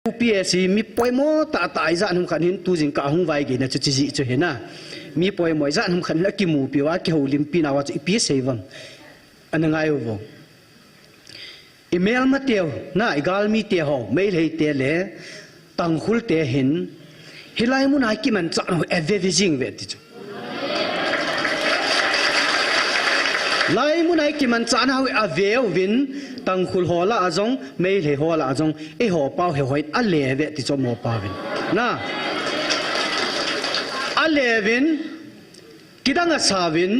UPSC mi poimo ta tai za num khan hin tu jing ka hung vai ge na chu chi ji chu he na mi poimo za num khan la ki mu pi wa ki holim pi na wa chu pi seivam anangai wo email ma teo na igal mi te ho mail hei te le tang khul te hin hilai mun ai ki man cha no ave vijing ve ti chu lai mun ai ki man cha na ave win tang khul hola azong mail he hola azong e ho pau he hoi a le ve ti cho mo pa win na a le win kidanga sa win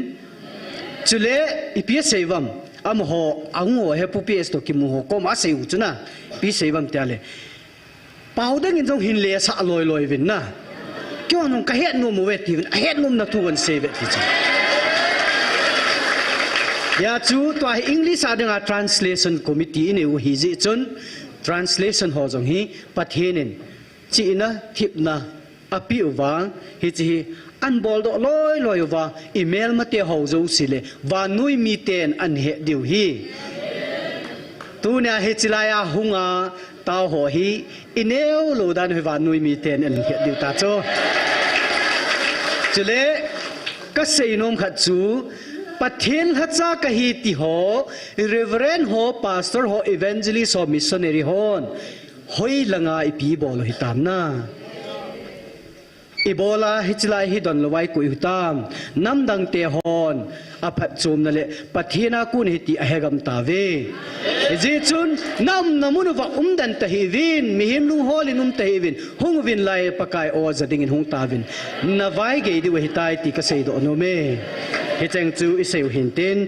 chule ipi seivam am ho ango he pu ps to ki mu ho ko ma sei u chuna pi seivam ta le pau dang in jong hin le sa loi loi win na kyo nong ka het no mu ve ti win a het mum na tu wan se ve ti cha ya chu to english adanga translation committee ne u hi ji chun translation ho jong hi pathenin chi na thip na api uwang hi chi an bol do loi loi wa email ma te ho zo sile wa nui mi ten an he diu hi tu na he chilaya hunga ta ho hi ineu lo dan he wa nui mi ten an he diu ta cho chule ka sei nom khat chu pathin hacha ka hi ti ho reverend ho pastor ho evangelist ho missionary hon hoi langa ipi bol hi tam na Ebola hichilai hi don lowai kui hutam namdang te hon aphat chum na le pathina kun hi ti ahegam ta ve ji chun nam namun wa umdan ta hi win mihim lu holinum ta hi win hung win lai pakai o zading in hung ta win na vai ge di we hitai ti ka sei do no me hi cheng chu i sei hin tin